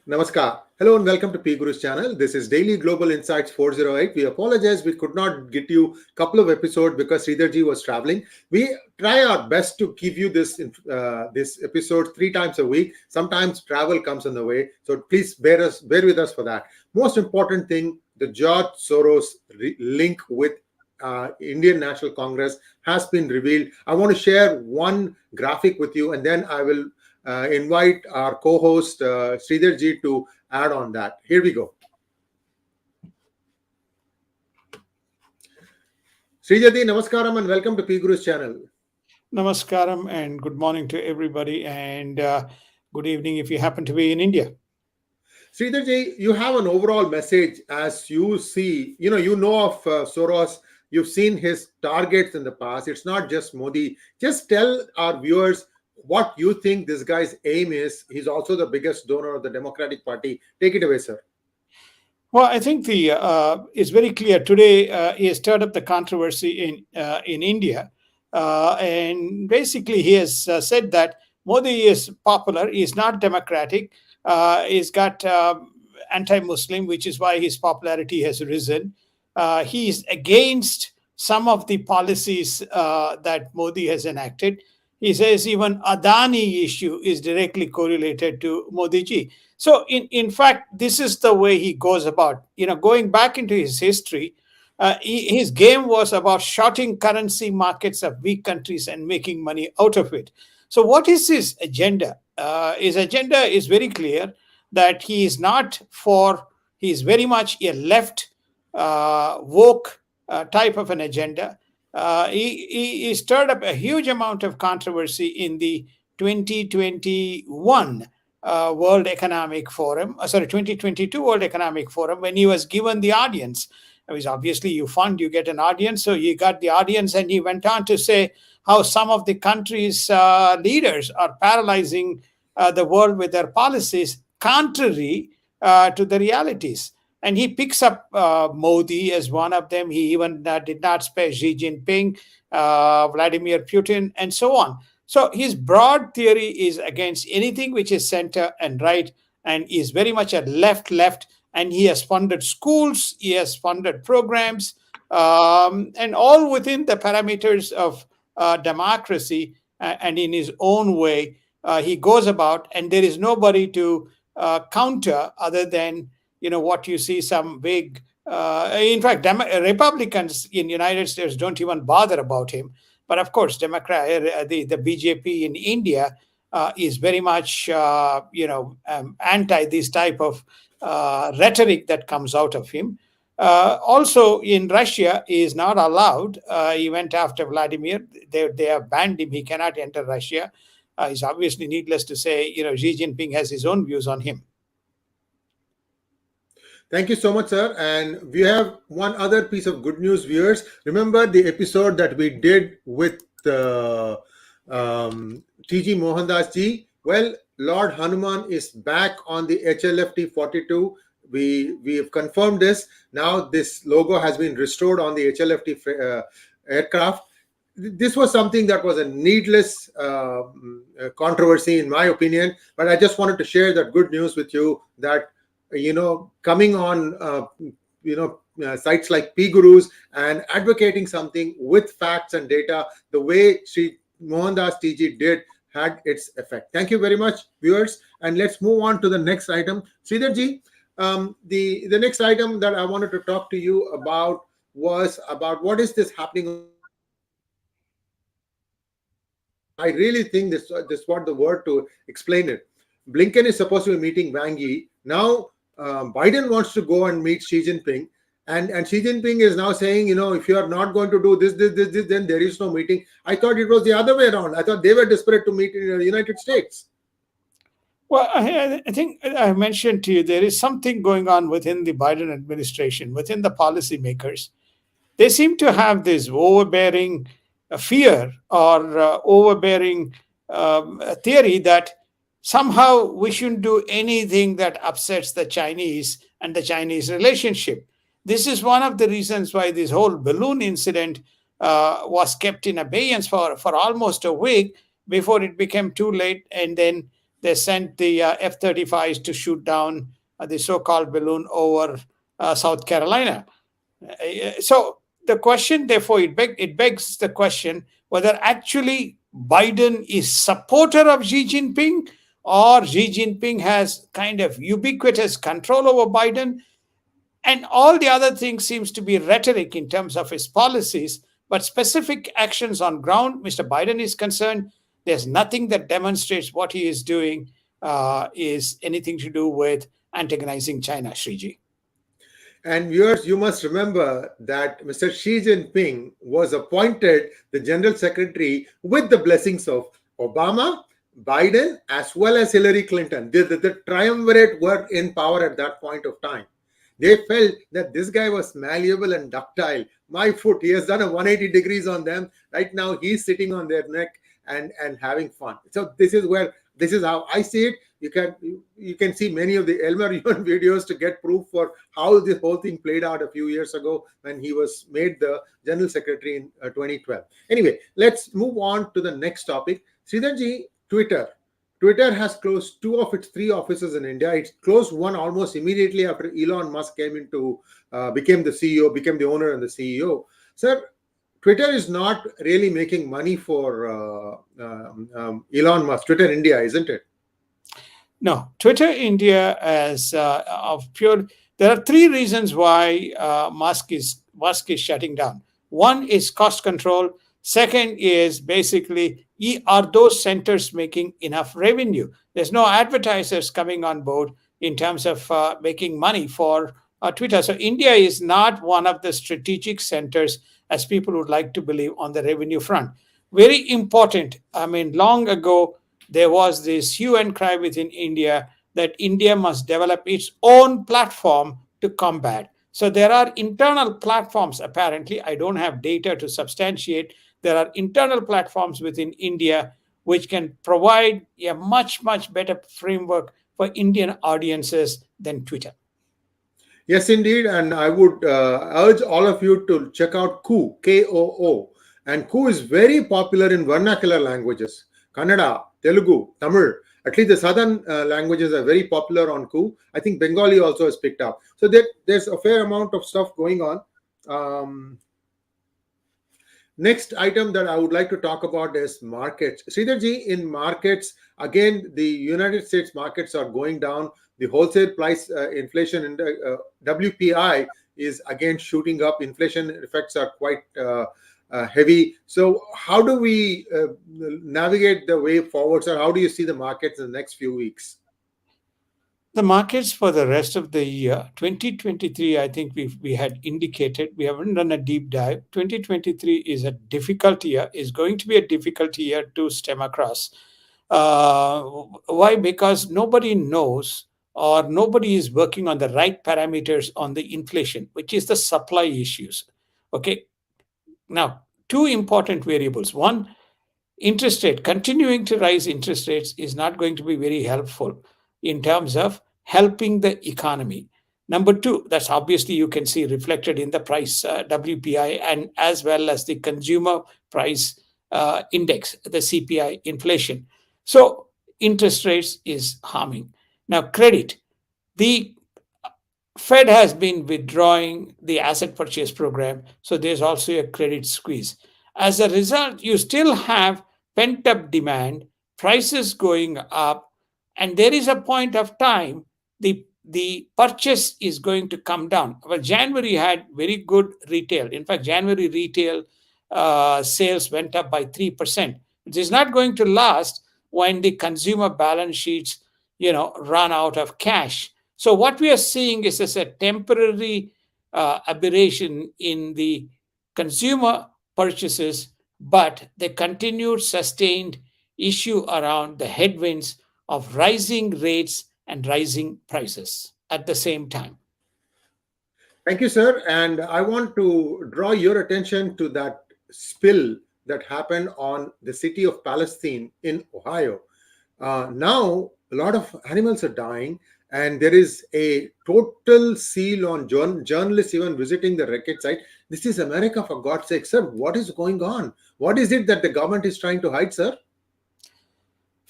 Namaskar. Hello and welcome to PGurus channel. This is Daily Global Insights 408. We apologize we could not get you a couple of episodes because Sridharji was traveling. We try our best to give you this episode 3 times a week. Sometimes travel comes in the way, so please bear with us for that. Most important thing, the George Soros link with Indian National Congress has been revealed. I want to share one graphic with you, and then I will invite our co-host Sridharji to add on that. Here we go. Sridharji, namaskaram and welcome to PGurus channel. Namaskaram and good morning to everybody, and good evening if you happen to be in India. Sridharji, you have an overall message as you see, you know of Soros. You've seen his targets in the past. It's not just Modi. Just tell our viewers what you think this guy's aim is. He's also the biggest donor of the Democratic Party. Take it away, sir. Well, I think it's very clear today. He has stirred up the controversy in India, and basically he has said that Modi is popular. He's not democratic. He's got anti-Muslim, which is why his popularity has risen. He's against some of the policies that Modi has enacted. He says even Adani issue is directly correlated to Modi ji. So in fact, this is the way he goes about, going back into his history. His game was about shorting currency markets of weak countries and making money out of it. So what is his agenda? His agenda is very clear that he is very much a left woke type of an agenda. He stirred up a huge amount of controversy in the 2021 World Economic Forum, 2022 World Economic Forum, when he was given the audience. It was obviously you get an audience, so he got the audience, and he went on to say how some of the countries' leaders are paralyzing the world with their policies contrary to the realities. And he picks up Modi as one of them. He even did not spare Xi Jinping, Vladimir Putin, and so on. So his broad theory is against anything which is center and right, and is very much a left. And he has funded schools, he has funded programs, and all within the parameters of democracy. And in his own way, he goes about, and there is nobody to counter other than what you see some big, in fact, Republicans in the United States don't even bother about him. But of course, the BJP in India is very much, anti this type of rhetoric that comes out of him. Also, in Russia, he is not allowed. He went after Vladimir. They have banned him. He cannot enter Russia. It's obviously needless to say, Xi Jinping has his own views on him. Thank you so much, sir. And we have one other piece of good news, viewers. Remember the episode that we did with T.G. Mohandas ji? Well, Lord Hanuman is back on the HLFT-42. We have confirmed this. Now this logo has been restored on the HLFT aircraft. This was something that was a needless controversy, in my opinion. But I just wanted to share that good news with you that coming on, sites like PGurus and advocating something with facts and data, the way Sri Mohandas TG did had its effect. Thank you very much, viewers. And let's move on to the next item. Sridharji, the next item that I wanted to talk to you about was about what is this happening. I really think this is what the word to explain it. Blinken is supposed to be meeting Wang Yi. Now, Biden wants to go and meet Xi Jinping, and Xi Jinping is now saying, if you are not going to do this, then there is no meeting. I thought it was the other way around. I thought they were desperate to meet in the United States. Well, I think I mentioned to you, there is something going on within the Biden administration, within the policymakers. They seem to have this overbearing fear or overbearing theory that somehow we shouldn't do anything that upsets the Chinese and the Chinese relationship. This is one of the reasons why this whole balloon incident was kept in abeyance for almost a week before it became too late. And then they sent the F-35s to shoot down the so-called balloon over South Carolina. So the question, therefore, it begs the question whether actually Biden is supporter of Xi Jinping, or Xi Jinping has kind of ubiquitous control over Biden, and all the other things seems to be rhetoric in terms of his policies, but specific actions on ground, Mr. Biden is concerned, there's nothing that demonstrates what he is doing is anything to do with antagonizing China, Sriji. And viewers, you must remember that Mr. Xi Jinping was appointed the General Secretary with the blessings of Obama, Biden, as well as Hillary Clinton. The triumvirate were in power at that point of time. They felt that this guy was malleable and ductile. My foot, he has done a 180 degrees on them. Right now, he's sitting on their neck and having fun. So this is how I see it. You can see many of the Elmer Yuan videos to get proof for how this whole thing played out a few years ago when he was made the General Secretary in 2012. Anyway, let's move on to the next topic. Sridharji, Twitter. Twitter has closed 2 of its 3 offices in India. It closed one almost immediately after Elon Musk became the CEO, became the owner and the CEO. Sir, Twitter is not really making money for Elon Musk. Twitter India, isn't it? No, Twitter India as of pure. There are 3 reasons why Musk is shutting down. One is cost control. Second is basically, are those centers making enough revenue? There's no advertisers coming on board in terms of making money for Twitter. So India is not one of the strategic centers, as people would like to believe, on the revenue front. Very important. I mean, long ago, there was this hue and cry within India that India must develop its own platform to combat. So there are internal platforms, apparently. I don't have data to substantiate. There are internal platforms within India which can provide a much, much better framework for Indian audiences than Twitter. Yes, indeed. And I would urge all of you to check out Koo, K-O-O. And Koo is very popular in vernacular languages. Kannada, Telugu, Tamil. At least the southern languages are very popular on Koo. I think Bengali also has picked up. So there's a fair amount of stuff going on. Next item that I would like to talk about is markets. Sridharji, in markets, again, the United States markets are going down. The wholesale price inflation in the WPI is again shooting up. Inflation effects are quite heavy. So how do we navigate the way forward, sir? How do you see the markets in the next few weeks? The markets for the rest of the year, 2023, I think we had indicated, we haven't done a deep dive. 2023 is a difficult year, is going to be a difficult year to stem across. Why? Because nobody knows, or nobody is working on the right parameters on the inflation, which is the supply issues. Okay. Now, 2 important variables. One, interest rate. Continuing to rise interest rates is not going to be very helpful in terms of helping the economy. Number 2, that's obviously you can see reflected in the price WPI, and as well as the consumer price index, the CPI inflation. So interest rates is harming. Now, credit. The Fed has been withdrawing the asset purchase program, so there's also a credit squeeze. As a result, you still have pent-up demand, prices going up, and there is a point of time the purchase is going to come down. Well, January had very good retail. In fact, January retail sales went up by 3%. It is not going to last when the consumer balance sheets, run out of cash. So what we are seeing is a temporary aberration in the consumer purchases, but the continued sustained issue around the headwinds of rising rates and rising prices at the same time. Thank you, sir. And I want to draw your attention to that spill that happened on the city of Palestine in Ohio. Now, a lot of animals are dying, and there is a total seal on journalists even visiting the wreckage site. This is America, for God's sake, sir. What is going on? What is it that the government is trying to hide, sir?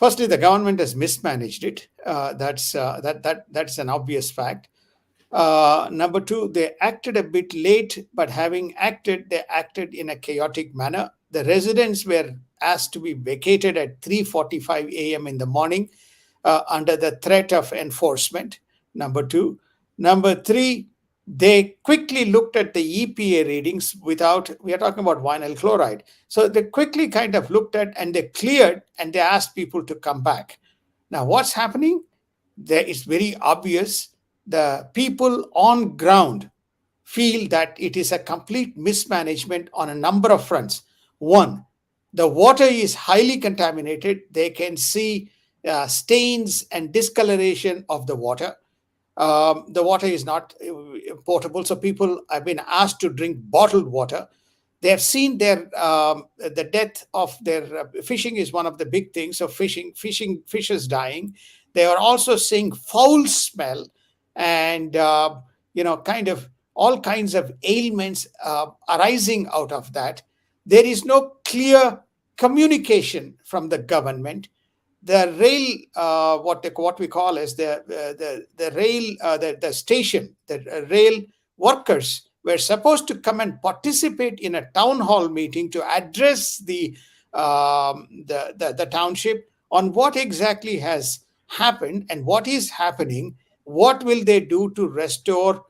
Firstly, the government has mismanaged it. That's an obvious fact. Number two, they acted a bit late, but having acted, they acted in a chaotic manner. The residents were asked to be vacated at 3:45 a.m. in the morning under the threat of enforcement. Number two. Number three, they quickly looked at the EPA readings without, we are talking about vinyl chloride. So they quickly kind of looked at and they cleared and they asked people to come back. Now, what's happening? There is very obvious. The people on ground feel that it is a complete mismanagement on a number of fronts. One, the water is highly contaminated. They can see stains and discoloration of the water. The water is not potable, so people have been asked to drink bottled water. They have seen the death of their fishing is one of the big things. So fishes dying. They are also seeing foul smell and kind of all kinds of ailments arising out of that. There is no clear communication from the government. The rail, what we call as the rail, the station, the rail workers were supposed to come and participate in a town hall meeting to address the township on what exactly has happened and what is happening. What will they do to restore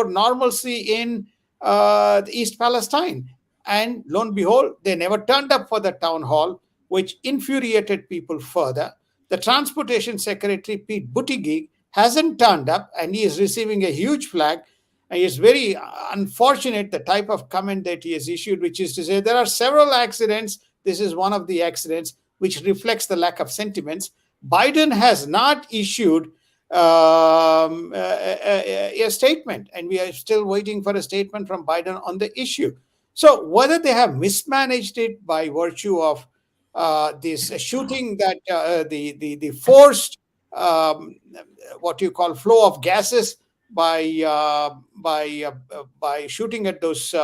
normalcy in the East Palestine? And lo and behold, they never turned up for the town hall, which infuriated people further. The Transportation Secretary, Pete hasn't turned up, and he is receiving a huge flag. And it's very unfortunate the type of comment that he has issued, which is to say there are several accidents. This is one of the accidents, which reflects the lack of sentiments. Biden has not issued a statement, and we are still waiting for a statement from Biden on the issue. So whether they have mismanaged it by virtue of this shooting, that the forced what you call flow of gases by shooting at those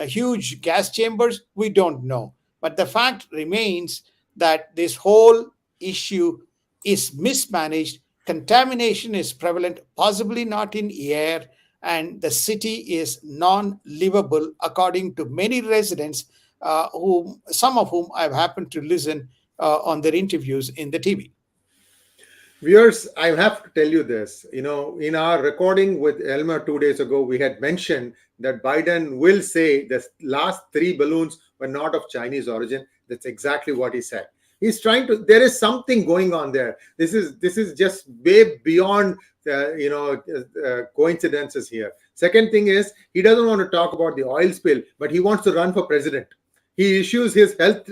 huge gas chambers, we don't know. But the fact remains that this whole issue is mismanaged. Contamination is prevalent, possibly not in air, and the city is non-livable, according to many residents, some of whom I've happened to listen on their interviews in the TV. Viewers, I have to tell you this. In our recording with Elmer 2 days ago, we had mentioned that Biden will say the last 3 balloons were not of Chinese origin. That's exactly what he said. He's trying to. There is something going on there. This is just way beyond coincidences here. Second thing is, he doesn't want to talk about the oil spill, but he wants to run for president. He issues his health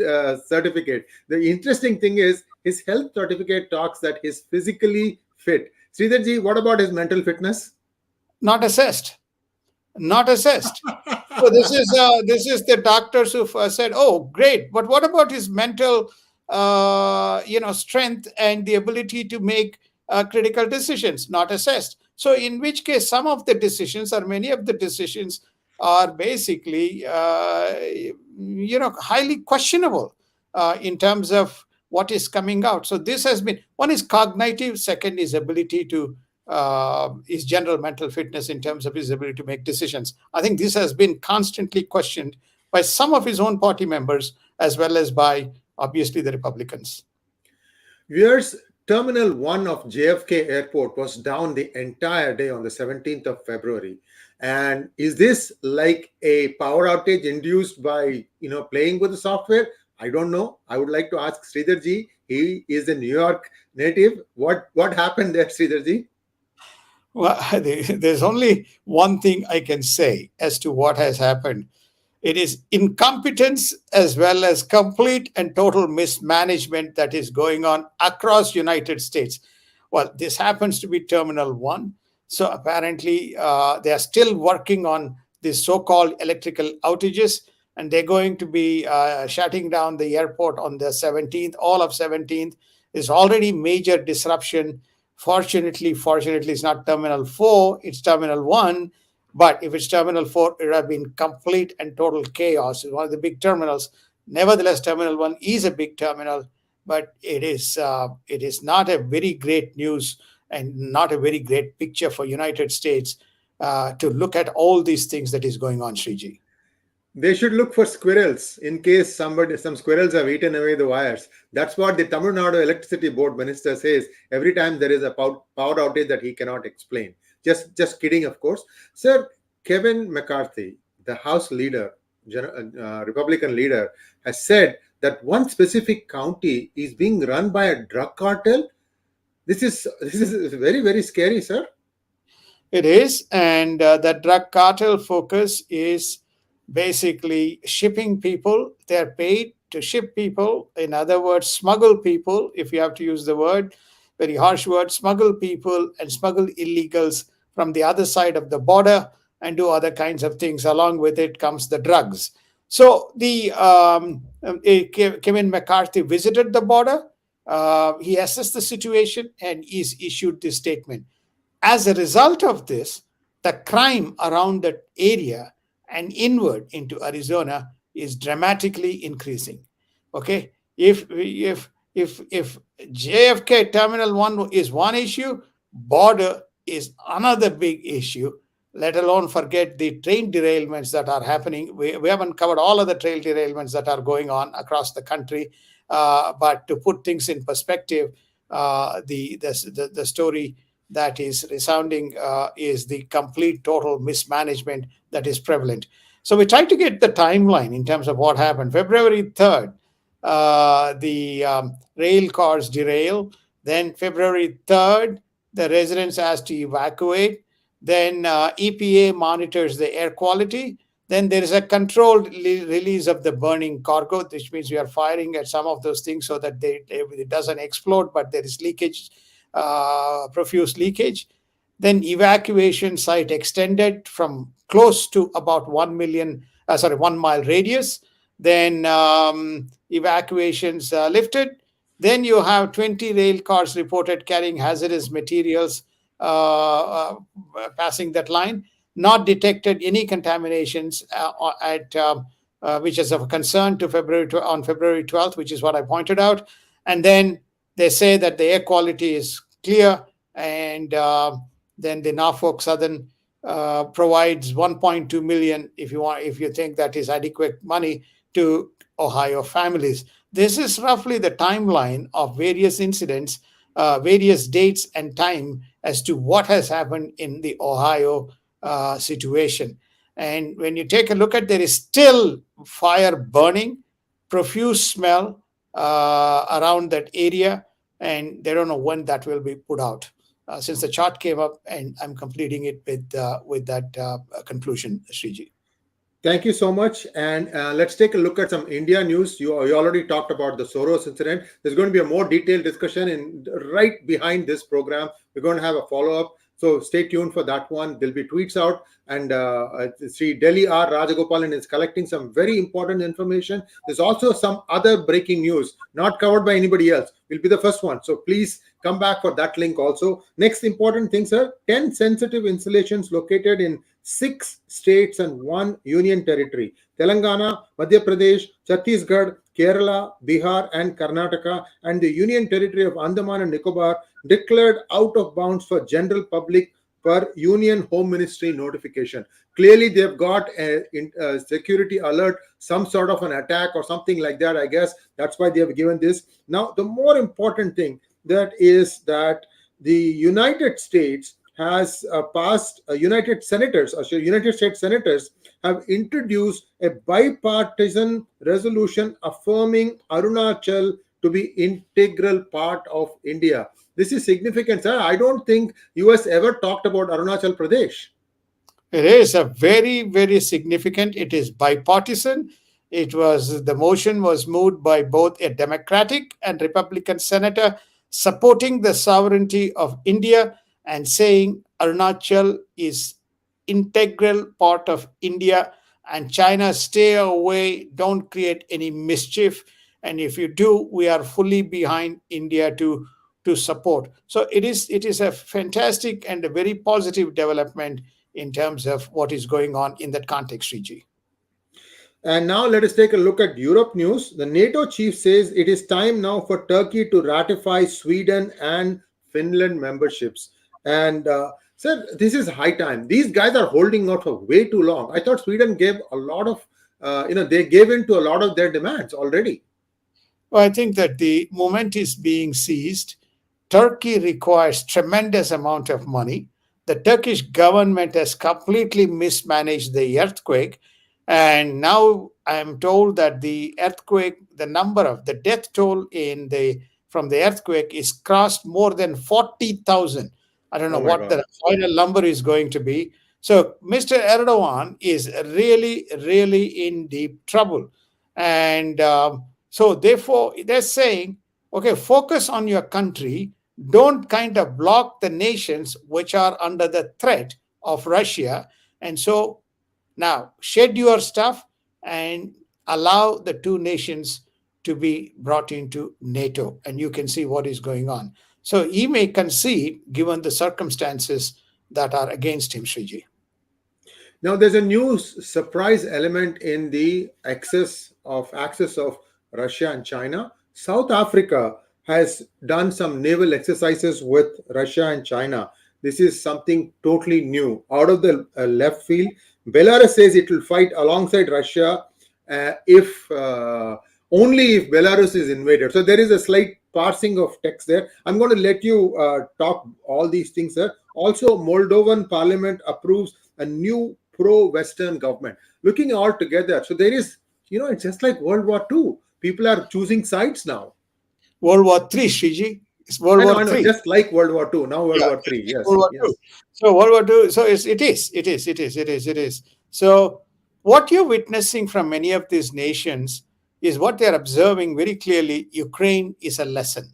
certificate. The interesting thing is, his health certificate talks that he's physically fit. Sridharji, what about his mental fitness? Not assessed. So this is the doctors who said, "Oh, great, but what about his mental strength and the ability to make critical decisions?" Not assessed. So in which case, some of the decisions, or many of the decisions, are basically highly questionable in terms of what is coming out. So this has been, one is cognitive, second is ability to his general mental fitness in terms of his ability to make decisions. I think this has been constantly questioned by some of his own party members, as well as by obviously the Republicans. Viewers, Terminal 1 of JFK Airport was down the entire day on the 17th of February. And is this like a power outage induced by playing with the software? I don't know. I would like to ask Sridharji. He is a New York native. What happened there, Sridharji? Well, there's only one thing I can say as to what has happened. It is incompetence as well as complete and total mismanagement that is going on across United States. Well, this happens to be Terminal 1. So apparently they are still working on these so-called electrical outages, and they're going to be shutting down the airport on the 17th. All of 17th is already major disruption. Fortunately, it's not Terminal 4, it's Terminal 1. But if it's Terminal 4, it would have been complete and total chaos. It's one of the big terminals. Nevertheless, Terminal 1 is a big terminal, but it is not a very great news and not a very great picture for United States to look at all these things that is going on, Sriji. They should look for squirrels in case some squirrels have eaten away the wires. That's what the Tamil Nadu Electricity Board minister says every time there is a power outage that he cannot explain. Just kidding, of course. Sir, Kevin McCarthy, the House leader, Republican leader, has said that one specific county is being run by a drug cartel. This is very, very scary, sir. It is, and the drug cartel focus is basically shipping people. They're paid to ship people. In other words, smuggle people, if you have to use the word, very harsh word, smuggle people and smuggle illegals from the other side of the border and do other kinds of things. Along with it comes the drugs. So the Kevin McCarthy visited the border. He assessed the situation and he's issued this statement. As a result of this, the crime around that area and inward into Arizona is dramatically increasing. Okay, if JFK Terminal 1 is one issue, border is another big issue. Let alone forget the train derailments that are happening. We haven't covered all of the train derailments that are going on across the country. But to put things in perspective, the story that is resounding is the complete total mismanagement that is prevalent. So we tried to get the timeline in terms of what happened. February 3rd, the rail cars derail. Then February 3rd, the residents asked to evacuate. Then EPA monitors the air quality. Then there is a controlled release of the burning cargo, which means we are firing at some of those things so that it doesn't explode, but there is leakage. Profuse leakage. Then evacuation site extended from close to about 1 mile radius. Then evacuations lifted. Then you have 20 rail cars reported carrying hazardous materials passing that line. Not detected any contaminations which is of concern to on February 12th, which is what I pointed out. And then they say that the air quality is clear, and then the Norfolk Southern provides 1.2 million, if you think that is adequate money, to Ohio families. This is roughly the timeline of various incidents, various dates and time as to what has happened in the Ohio situation. And when you take a look at, there is still fire burning, profuse smell around that area, and they don't know when that will be put out. Since the chart came up, and I'm completing it with that conclusion, Sriji. Thank you so much. And let's take a look at some India news. You already talked about the Soros incident. There's going to be a more detailed discussion right behind this program. We're going to have a follow-up. So stay tuned for that one. There'll be tweets out, and Sri Delhi R. Rajagopalan is collecting some very important information. There's also some other breaking news not covered by anybody else. We'll be the first one. So please come back for that link also. Next important thing, sir, 10 sensitive installations located in 6 states and 1 union territory: Telangana, Madhya Pradesh, Chhattisgarh, Kerala, Bihar, and Karnataka, and the Union Territory of Andaman and Nicobar declared out of bounds for general public per Union Home Ministry notification. Clearly, they've got a security alert, some sort of an attack or something like that, I guess. That's why they have given this. Now, the more important thing that is that the United States has passed United States senators have introduced a bipartisan resolution affirming Arunachal to be integral part of India. This is significant, sir. I don't think US ever talked about Arunachal Pradesh. It is a very, very significant. It is bipartisan. The motion was moved by both a Democratic and Republican senator supporting the sovereignty of India and saying Arunachal is integral part of India, and China, stay away, don't create any mischief, and if you do, we are fully behind India to support. So it is a fantastic and a very positive development in terms of what is going on in that context, Sriji. And now let us take a look at Europe news. The NATO chief says it is time now for Turkey to ratify Sweden and Finland memberships. And sir, this is high time. These guys are holding out for way too long. I thought Sweden gave a lot of, they gave in to a lot of their demands already. Well, I think that the moment is being seized. Turkey requires tremendous amount of money. The Turkish government has completely mismanaged the earthquake. And now I am told that the earthquake, the number of the death toll from the earthquake is crossed more than 40,000. I don't know Oh my what God. the final number is going to be. So Mr. Erdogan is really, really in deep trouble. And so therefore, they're saying, okay, focus on your country. Don't kind of block the nations which are under the threat of Russia. And so now shed your stuff and allow the two nations to be brought into NATO. And you can see what is going on. So he may concede given the circumstances that are against him, Sriji. Now there's a new surprise element in the axis of Russia and China. South Africa has done some naval exercises with Russia and China. This is something totally new, out of the left field. Belarus says it will fight alongside Russia if only if Belarus is invaded. So there is a slight parsing of text there. I'm going to let you talk all these things, sir. Also, Moldovan parliament approves a new pro-Western government. Looking all together, so there is, it's just like World War II. People are choosing sides now. World War III, Sriji. It's World War III. Just like World War II. Now World War III. Yes. World War II. So World War II. So it is. So what you're witnessing from many of these nations is what they're observing very clearly. Ukraine is a lesson.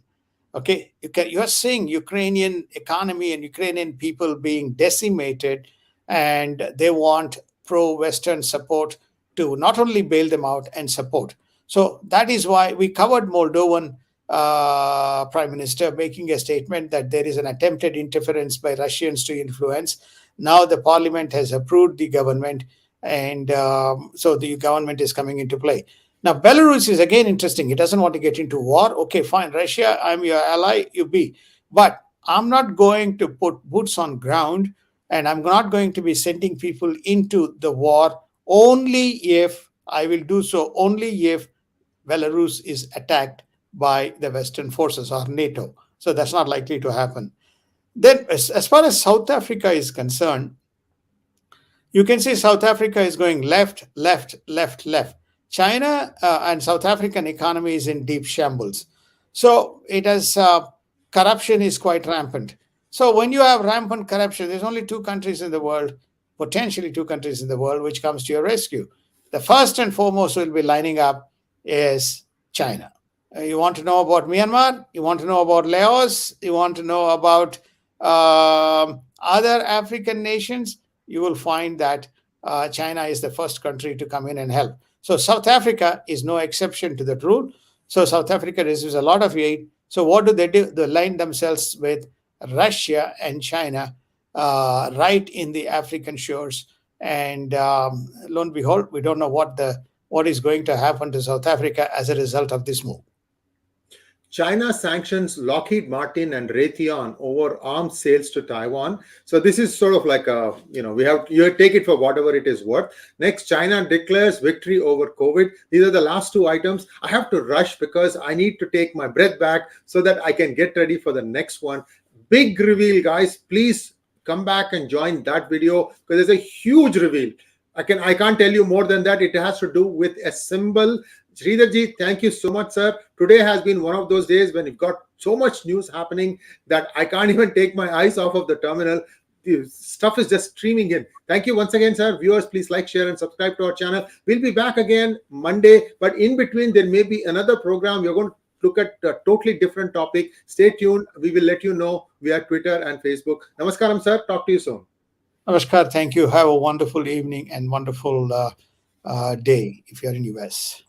Okay, you are seeing Ukrainian economy and Ukrainian people being decimated, and they want pro-Western support to not only bail them out and support. So that is why we covered Moldovan Prime Minister making a statement that there is an attempted interference by Russians to influence. Now the parliament has approved the government, and so the government is coming into play. Now, Belarus is again interesting. It doesn't want to get into war. Okay, fine. Russia, I'm your ally, you be. But I'm not going to put boots on ground, and I'm not going to be sending people into the war only if Belarus is attacked by the Western forces or NATO. So that's not likely to happen. Then, as far as South Africa is concerned, you can see South Africa is going left, left, left, left. China and South African economy is in deep shambles. So it has corruption is quite rampant. So when you have rampant corruption, there's only two countries in the world, potentially two countries in the world, which comes to your rescue. The first and foremost will be lining up is China. You want to know about Myanmar? You want to know about Laos? You want to know about other African nations? You will find that China is the first country to come in and help. So South Africa is no exception to that rule. So South Africa receives a lot of aid. So what do? They line themselves with Russia and China right in the African shores. And lo and behold, we don't know what is going to happen to South Africa as a result of this move. China sanctions Lockheed Martin and Raytheon over arms sales to Taiwan. So this is sort of like you take it for whatever it is worth. Next, China declares victory over COVID. These are the last two items. I have to rush because I need to take my breath back so that I can get ready for the next one. Big reveal, guys. Please come back and join that video because there's a huge reveal. I can't tell you more than that. It has to do with a symbol. Sridharji, thank you so much, sir. Today has been one of those days when you've got so much news happening that I can't even take my eyes off of the terminal. The stuff is just streaming in. Thank you once again, sir. Viewers, please like, share, and subscribe to our channel. We'll be back again Monday, but in between, there may be another program. We're going to look at a totally different topic. Stay tuned. We will let you know via Twitter and Facebook. Namaskaram, sir. Talk to you soon. Namaskar. Thank you. Have a wonderful evening and wonderful day if you're in US.